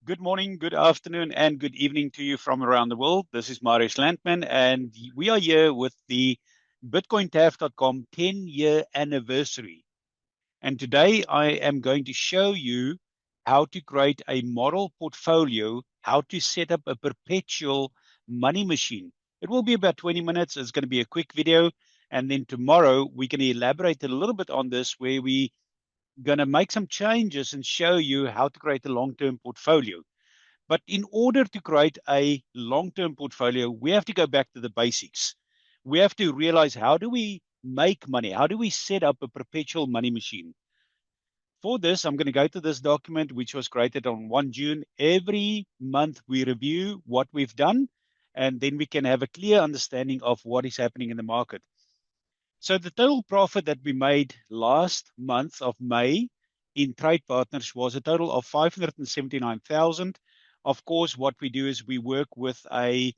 Good morning, good afternoon, and good evening to you from around the world. This is Marius Landman, and we are here with the BitcoinTAF.com 10-year anniversary. And today I am going to show you how to create a model portfolio, how to set up a perpetual money machine. It will be about 20 minutes. It's going to be a quick video. And then tomorrow we can elaborate a little bit on this, where we going to make some changes and show you how to create a long-term portfolio. But in order to create a long-term portfolio, we have to go back to the basics. We have to realize, how do we make money? How do we set up a perpetual money machine? For this, I'm going to go to this document, which was created on 1 June. Every month we review what we've done, and then we can have a clear understanding of what is happening in the market. So the total profit that we made last month of May in trade partners was a total of 579,000. Of course, what we do is we work with a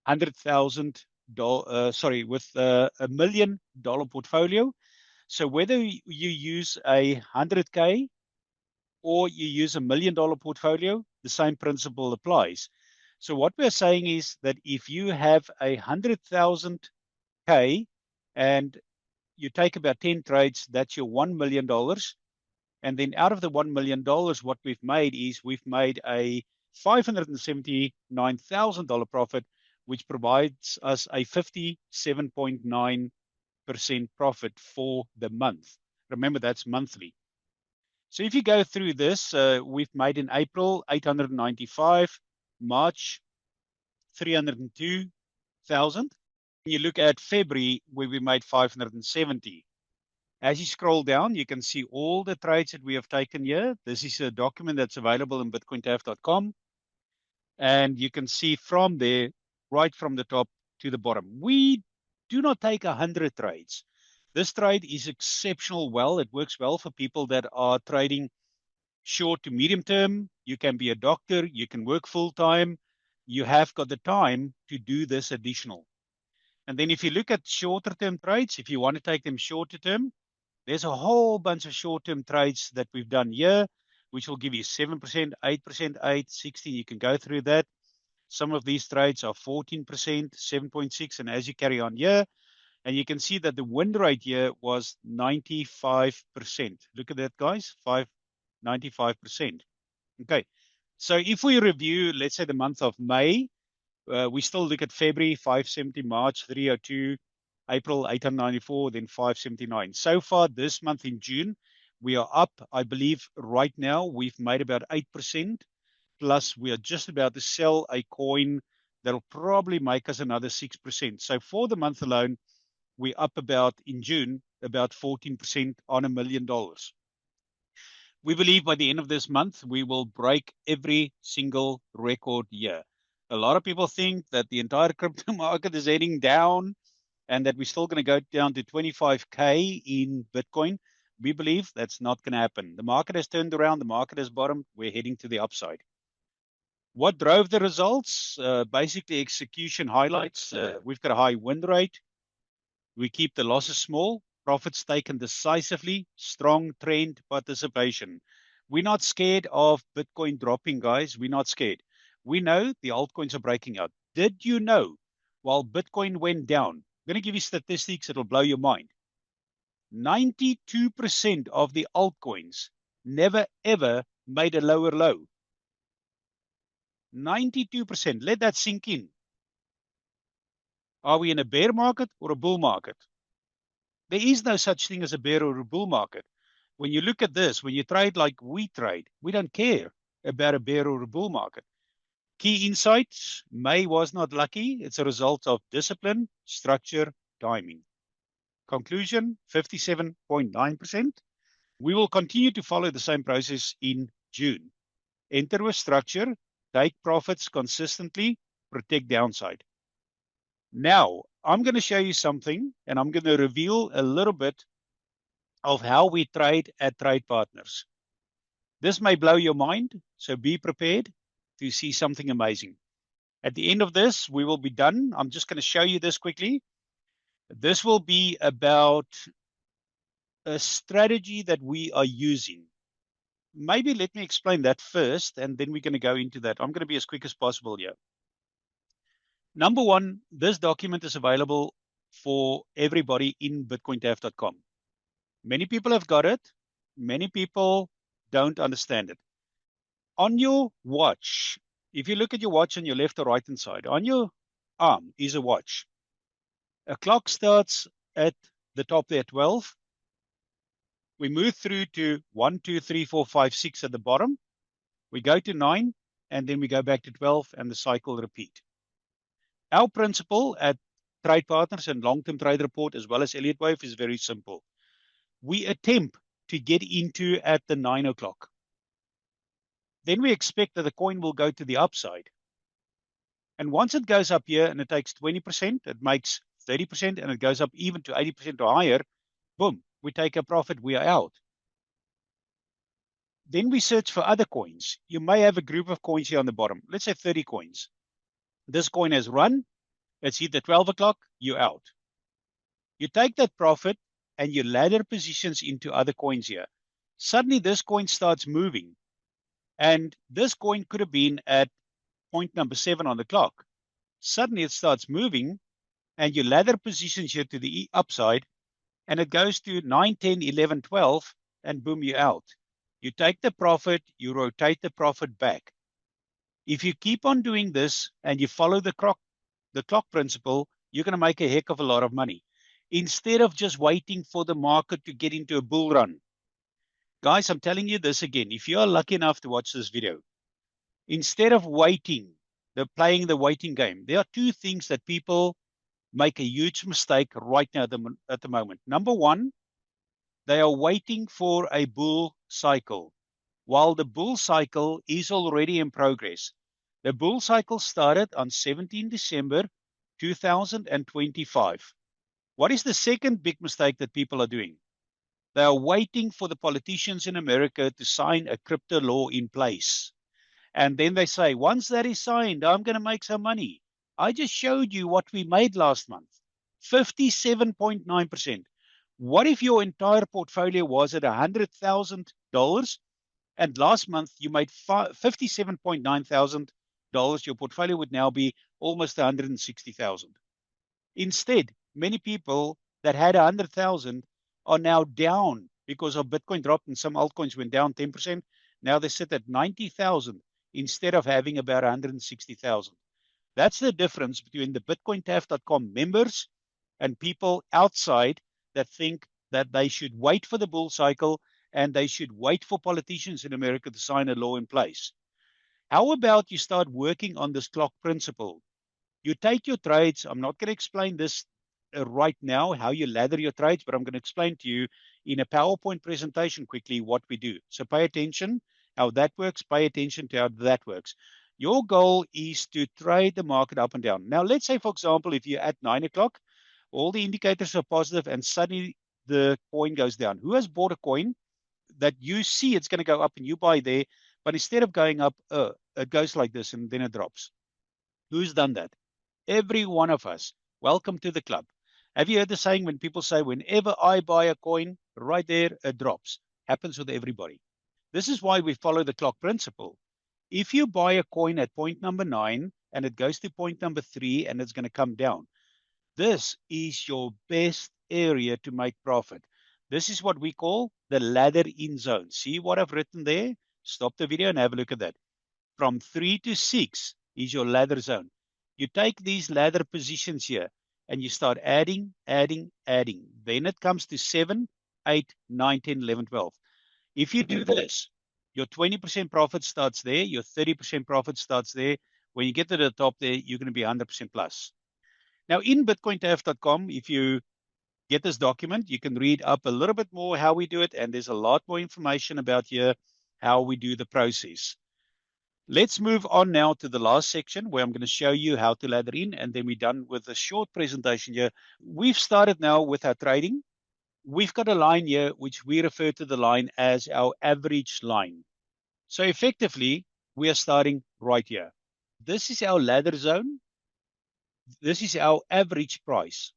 $100,000 $1 million portfolio. So whether you use a 100K or you use $1 million portfolio, the same principle applies. So what we're saying is that if you have a 100,000K and you take about 10 trades, that's your $1 million. And then out of the $1 million, what we've made is we've made a $579,000 profit, which provides us a 57.9% profit for the month. Remember, that's monthly. So if you go through this, we've made in April 895, March 302,000. You look at February, where we made 570. As you scroll down, you can see all the trades that we have taken here. This is a document that's available in BitcoinTAF.com. And you can see from there, right from the top to the bottom. We do not take 100 trades. This trade is exceptional well. It works well for people that are trading short to medium term. You can be a doctor. You can work full time. You have got the time to do this additional. And then if you look at shorter term trades, if you want to take them shorter term, there's a whole bunch of short-term trades that we've done here, which will give you 7%, 8%, 8, 16. You can go through that. Some of these trades are 14%, 7.6, and as you carry on here, and you can see that the win rate here was 95%. Look at that, guys, 95%. Okay, so if we review, let's say the month of May, we still look at February, 570, March, 302, April 894, then 579. So far this month in June, we are up. I believe right now we've made about 8%. Plus, we are just about to sell a coin that'll probably make us another 6%. So for the month alone, we're up about, in June, about 14% on $1 million. We believe by the end of this month, we will break every single record year. A lot of people think that the entire crypto market is heading down and that we're still going to go down to 25K in Bitcoin. We believe that's not going to happen. The market has turned around. The market has bottomed. We're heading to the upside. What drove the results? Basically, execution highlights. We've got a high win rate. We keep the losses small. Profits taken decisively. Strong trend participation. We're not scared of Bitcoin dropping, guys. We're not scared. We know the altcoins are breaking out. Did you know while Bitcoin went down, I'm going to give you statistics that will blow your mind. 92% of the altcoins never ever made a lower low. 92%. Let that sink in. Are we in a bear market or a bull market? There is no such thing as a bear or a bull market. When you look at this, when you trade like we trade, we don't care about a bear or a bull market. Key insights: May was not lucky. It's a result of discipline, structure, timing. Conclusion: 57.9%. We will continue to follow the same process in June. Enter with structure, take profits consistently, protect downside. Now, I'm going to show you something, and I'm going to reveal a little bit of how we trade at Trade Partners. This may blow your mind, so be prepared to see something amazing. At the end of this, we will be done. I'm just going to show you this quickly. This will be about a strategy that we are using. maybe let me explain that first, and then we're going to go into that. I'm going to be as quick as possible here. Number one, this document is available for everybody in bitcointf.com. Many people have got it. Many people don't understand it. On your watch, if you look at your watch on your left or right hand side, on your arm is a watch. A clock starts at the top there, 12. We move through to 1, 2, 3, 4, 5, 6 at the bottom. We go to 9, and then we go back to 12, and the cycle repeat. Our principle at Trade Partners and Long-Term Trade Report, as well as Elliott Wave, is very simple. We attempt to get into at the 9 o'clock. Then we expect that the coin will go to the upside. And once it goes up here and it takes 20%, it makes 30%, and it goes up even to 80% or higher, boom, we take a profit, we are out. Then we search for other coins. You may have a group of coins here on the bottom. Let's say 30 coins. This coin has run. It's hit the 12 o'clock, you're out. You take that profit and you ladder positions into other coins here. Suddenly this coin starts moving. And this coin could have been at point number 7 on the clock. Suddenly it starts moving and you ladder positions here to the upside, and it goes to 9, 10, 11, 12, and boom, you're out. You take the profit, you rotate the profit back. If you keep on doing this and you follow the clock principle, you're going to make a heck of a lot of money. Instead of just waiting for the market to get into a bull run. Guys, I'm telling you this again. If you are lucky enough to watch this video, instead of waiting, they're playing the waiting game. There are two things that people make a huge mistake right now at the moment. Number one, they are waiting for a bull cycle, while the bull cycle is already in progress. The bull cycle started on 17 December 2025. What is the second big mistake that people are doing? They are waiting for the politicians in America to sign a crypto law in place. And then they say, once that is signed, I'm going to make some money. I just showed you what we made last month, 57.9%. What if your entire portfolio was at $100,000 and last month you made $57,900? Your portfolio would now be almost 160,000. Instead, many people that had 100,000 are now down because of Bitcoin dropped and some altcoins went down 10%. Now they sit at 90,000 instead of having about 160,000. That's the difference between the BitcoinTaf.com members and people outside that think that they should wait for the bull cycle and they should wait for politicians in America to sign a law in place. How about you start working on this clock principle? You take your trades. I'm not going to explain this right now, how you ladder your trades, but I'm going to explain to you in a PowerPoint presentation quickly what we do. So pay attention how that works. Pay attention to how that works. Your goal is to trade the market up and down. Now, let's say, for example, if you're at 9 o'clock, all the indicators are positive and suddenly the coin goes down. Who has bought a coin that you see it's going to go up and you buy there, but instead of going up, it goes like this and then it drops? Who's done that? Every one of us. Welcome to the club. Have you heard the saying when people say, whenever I buy a coin, right there, it drops? Happens with everybody. This is why we follow the clock principle. If you buy a coin at point number 9 and it goes to point number 3 and it's going to come down, this is your best area to make profit. This is what we call the ladder in zone. See what I've written there? Stop the video and have a look at that. From 3 to 6 is your ladder zone. You take these ladder positions here and you start adding, adding, adding. Then it comes to 7, 8, 9, 10, 11, 12. If you do this, your 20% profit starts there, your 30% profit starts there. When you get to the top there, you're going to be 100% plus. Now, in BitcoinTF.com, if you get this document, you can read up a little bit more how we do it, and there's a lot more information about here how we do the process. Let's move on now to the last section where I'm going to show you how to ladder in, and then we're done with a short presentation here. We've started now with our trading. We've got a line here which we refer to the line as our average line. So effectively, we are starting right here. This is our ladder zone. This is our average price.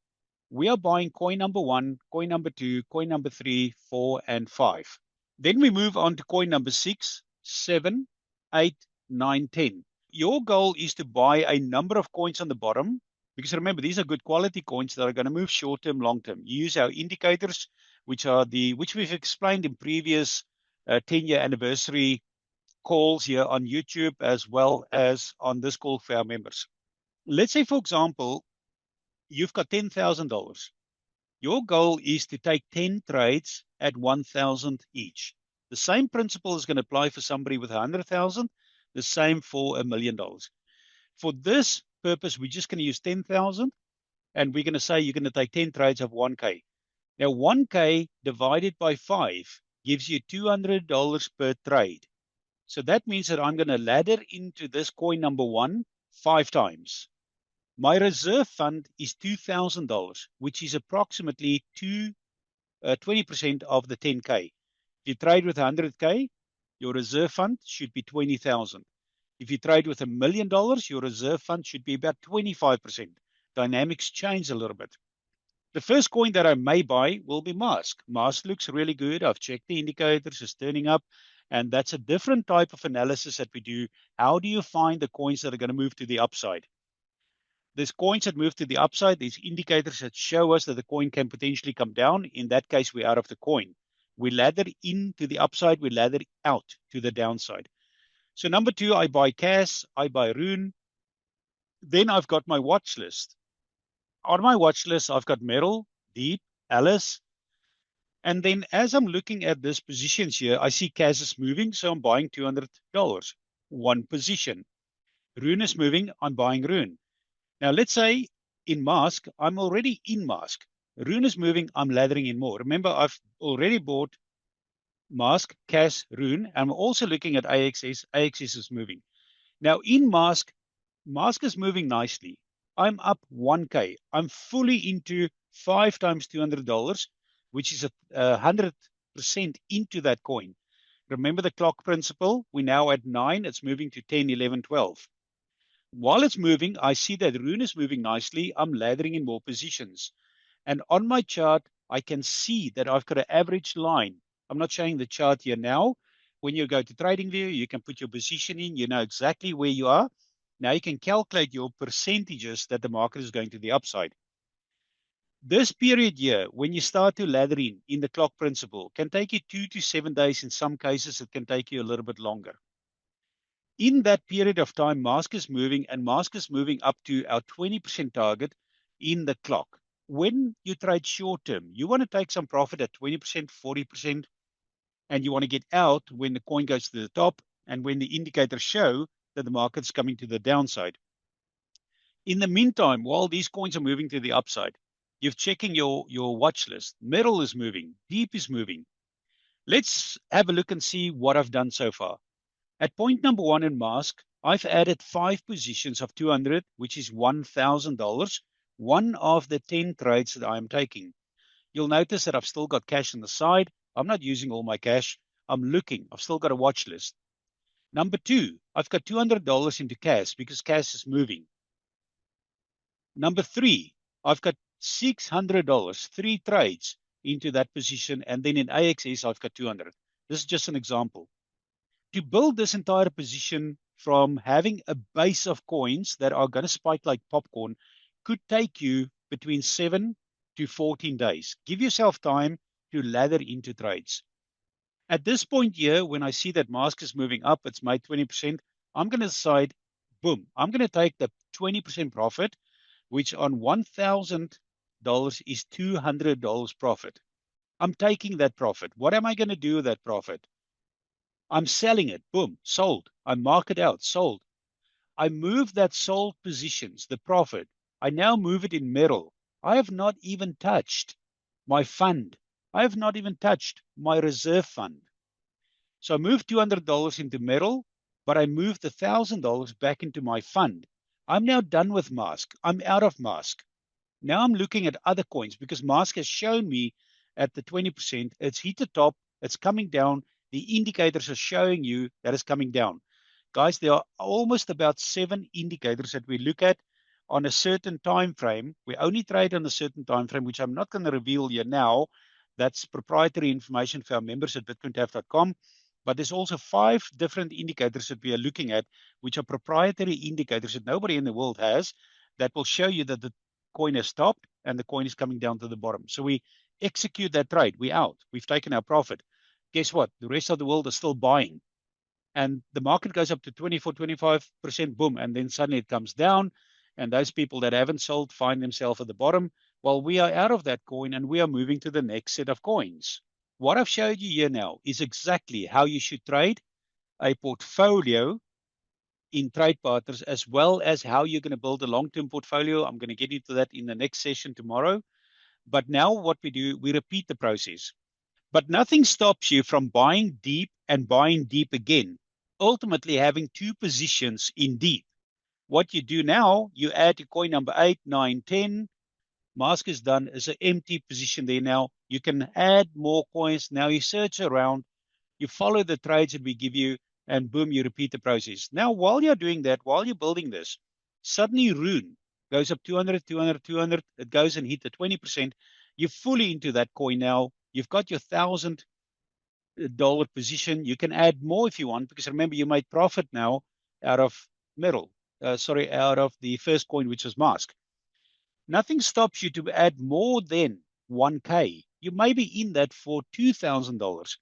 We are buying coin number 1, coin number 2, coin number 3, 4, and 5. Then we move on to coin number 6, 7, 8, 9, 10. Your goal is to buy a number of coins on the bottom, because remember, these are good quality coins that are going to move short term, long term. You use our indicators, which we've explained in previous 10-year anniversary calls here on YouTube, as well as on this call for our members. Let's say, for example, you've got $10,000. Your goal is to take 10 trades at 1,000 each. The same principle is going to apply for somebody with 100,000, the same for $1 million. For this purpose, we're just going to use 10,000, and we're going to say you're going to take 10 trades of 1K. Now, 1K divided by 5 gives you $200 per trade. So that means that I'm going to ladder into this coin number 1 5 times. My reserve fund is $2,000, which is approximately 20% of the 10K. If you trade with 100K, your reserve fund should be 20,000. If you trade with $1 million, your reserve fund should be about 25%. Dynamics change a little bit. The first coin that I may buy will be Mask. Mask looks really good. I've checked the indicators, it's turning up. And that's a different type of analysis that we do. How do you find the coins that are going to move to the upside? There's coins that move to the upside. There's indicators that show us that the coin can potentially come down. In that case, we're out of the coin. We ladder into the upside. We ladder out to the downside. So number 2, I buy CAS. I buy Rune. Then I've got my watch list. On my watch list, I've got Metal, Deep, Alice. And then as I'm looking at this positions here, I see CAS is moving, so I'm buying $200, one position. Rune is moving, I'm buying Rune. Now, let's say in Mask, I'm already in Mask. Rune is moving, I'm laddering in more. Remember, I've already bought Mask, CAS, Rune. I'm also looking at AXS. AXS is moving. Now, in Mask, Mask is moving nicely. I'm up 1K. I'm fully into 5 times $200, which is 100% into that coin. Remember the clock principle? We're now at 9. It's moving to 10, 11, 12. While it's moving, I see that Rune is moving nicely. I'm laddering in more positions. And on my chart, I can see that I've got an average line. I'm not showing the chart here now. When you go to TradingView, you can put your position in. You know exactly where you are. Now you can calculate your percentages that the market is going to the upside. This period here, when you start to ladder in the clock principle, can take you 2 to 7 days. In some cases, it can take you a little bit longer. In that period of time, Mask is moving, and Mask is moving up to our 20% target in the clock. When you trade short term, you want to take some profit at 20%, 40%, and you want to get out when the coin goes to the top and when the indicators show that the market's coming to the downside. In the meantime, while these coins are moving to the upside, you're checking your watch list. Metal is moving, Deep is moving. Let's have a look and see what I've done so far. At point number 1 in Mask, I've added 5 positions of 200, which is $1,000, one of the 10 trades that I'm taking. You'll notice that I've still got cash on the side. I'm not using all my cash. I'm looking. I've still got a watch list. Number 2, I've got $200 into CAS because CAS is moving. Number 3, I've got $600, 3 trades into that position. And then in AXS, I've got 200. This is just an example. To build this entire position from having a base of coins that are going to spike like popcorn could take you between 7 to 14 days. Give yourself time to ladder into trades. At this point here, when I see that Mask is moving up, it's made 20%, I'm going to decide, boom, I'm going to take the 20% profit, which on $1,000 is $200 profit. I'm taking that profit. What am I going to do with that profit? I'm selling it. Boom, sold. I mark it out, sold. I move that sold positions, the profit. I now move it in Metal. I have not even touched my fund. I have not even touched my reserve fund. So I moved $200 into Metal, but I moved the $1,000 back into my fund. I'm now done with Mask. I'm out of Mask. Now I'm looking at other coins because Mask has shown me at the 20%, it's hit the top, it's coming down. The indicators are showing you that it's coming down. Guys, there are almost about 7 indicators that we look at on a certain time frame. We only trade on a certain time frame, which I'm not going to reveal here now, That's proprietary information for our members at bitcointf.com. But there's also 5 different indicators that we are looking at, which are proprietary indicators that nobody in the world has, that will show you that the coin has stopped and the coin is coming down to the bottom. So we execute that trade. We're out. We've taken our profit. Guess what? The rest of the world is still buying. And the market goes up to 24, 25%, boom, and then suddenly it comes down. And those people that haven't sold find themselves at the bottom. Well, we are out of that coin and we are moving to the next set of coins. What I've showed you here now is exactly how you should trade a portfolio in Trade Partners, as well as how you're going to build a long-term portfolio. I'm going to get into that in the next session tomorrow. But now what we do, we repeat the process. But nothing stops you from buying deep and buying deep again, ultimately having 2 positions in deep. What you do now, you add to coin number 8, 9, 10. Mask is done. There's an empty position there now. You can add more coins. Now you search around, you follow the trades that we give you, and boom, you repeat the process. Now, while you're doing that, while you're building this, suddenly Rune goes up 200, 200, 200. It goes and hit the 20%. You're fully into that coin now. You've got your $1,000 position. You can add more if you want, because remember, you made profit now out of metal. Out of the first coin, which was Mask. Nothing stops you to add more than 1K. You may be in that for $2,000.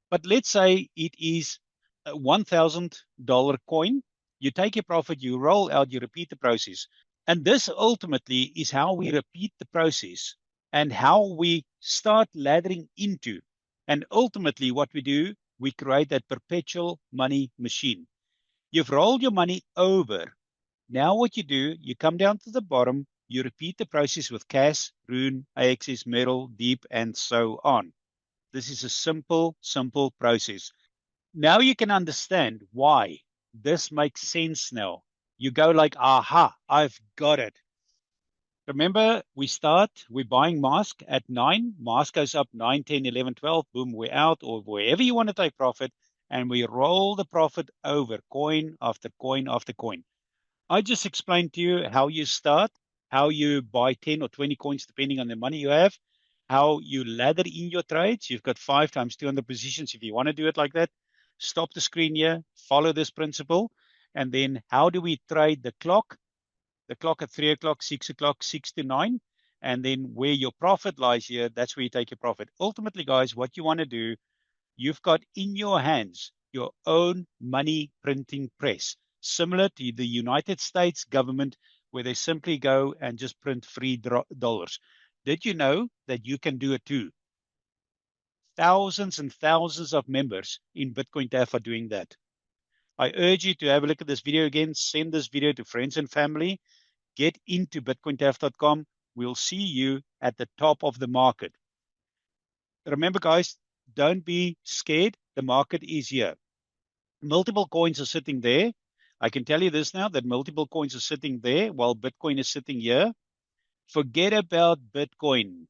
But let's say it is a $1,000 coin. You take your profit, you roll out, you repeat the process. And this ultimately is how we repeat the process and how we start laddering into. And ultimately, what we do, we create that perpetual money machine. You've rolled your money over. Now what you do, you come down to the bottom, you repeat the process with Cash, Rune, AXS, Metal, Deep, and so on. This is a simple, simple process. Now you can understand why this makes sense now. You go like, aha, I've got it. Remember, we're buying Mask at 9. Mask goes up 9, 10, 11, 12. Boom, we're out, or wherever you want to take profit. And we roll the profit over coin after coin after coin. I just explained to you how you start, how you buy 10 or 20 coins, depending on the money you have, how you ladder in your trades. You've got 5 times 200 positions if you want to do it like that. Stop the screen here, follow this principle, and then how do we trade the clock? The clock at 3 o'clock, 6 o'clock, 6 to 9, and then where your profit lies here, that's where you take your profit. Ultimately, guys, what you want to do, you've got in your hands your own money printing press, similar to the United States government, where they simply go and just print free dollars. Did you know that you can do it too? Thousands and thousands of members in Bitcoin TAF are doing that. I urge you to have a look at this video again, send this video to friends and family, get into bitcointaf.com. We'll see you at the top of the market. Remember, guys, don't be scared. The market is here. Multiple coins are sitting there. I can tell you this now, that multiple coins are sitting there while Bitcoin is sitting here. Forget about Bitcoin.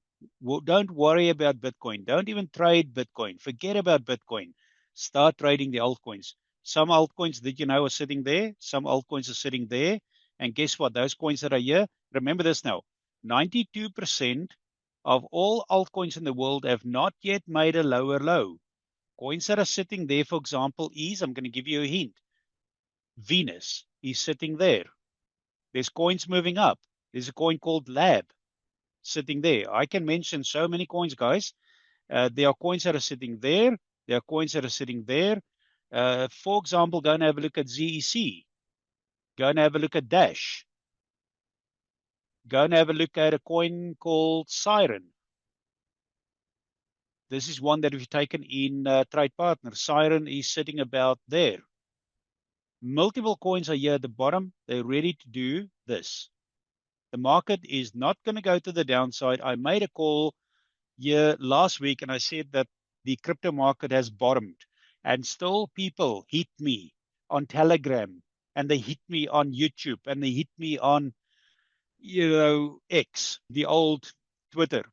Don't worry about Bitcoin. Don't even trade Bitcoin. Forget about Bitcoin. Start trading the altcoins. Some altcoins, did you know, are sitting there. Some altcoins are sitting there. And guess what? Those coins that are here, remember this now, 92% of all altcoins in the world have not yet made a lower low. Coins that are sitting there, for example, I'm going to give you a hint. Venus is sitting there. There's coins moving up. There's a coin called Lab sitting there. I can mention so many coins, guys. There are coins that are sitting there. There are coins that are sitting there. For example, go and have a look at ZEC. Go and have a look at Dash. Go and have a look at a coin called Siren. This is one that we've taken in Trade Partner. Siren is sitting about there. Multiple coins are here at the bottom. They're ready to do this. The market is not going to go to the downside. I made a call here last week and I said that the crypto market has bottomed, and still people hit me on Telegram, and they hit me on YouTube, and they hit me on, X, the old Twitter.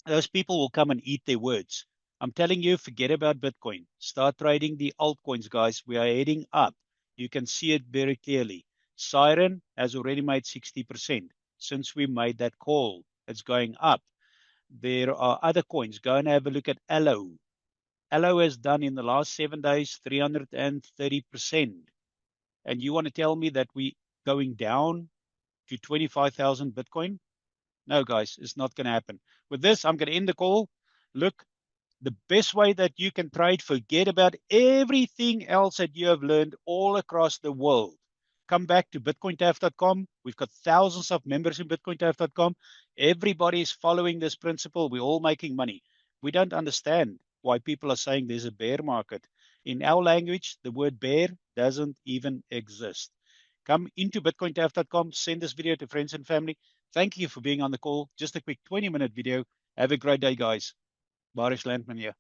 Those people will come and eat their words. I'm telling you, forget about Bitcoin. Start trading the altcoins, guys. We are heading up. You can see it very clearly. Siren has already made 60% since we made that call. It's going up. There are other coins. Go and have a look at Allo. Allo has done in the last 7 days 330%. And you want to tell me that we going down to 25,000 Bitcoin? No, guys, it's not going to happen. With this, I'm going to end the call. Look, the best way that you can trade, forget about everything else that you have learned all across the world. Come back to bitcointaf.com. We've got thousands of members in bitcointaf.com. Everybody is following this principle. We're all making money. We don't understand why people are saying there's a bear market. In our language, the word bear doesn't even exist. Come into bitcointaf.com, send this video to friends and family. Thank you for being on the call. Just a quick 20-minute video. Have a great day, guys. Baris Landman here.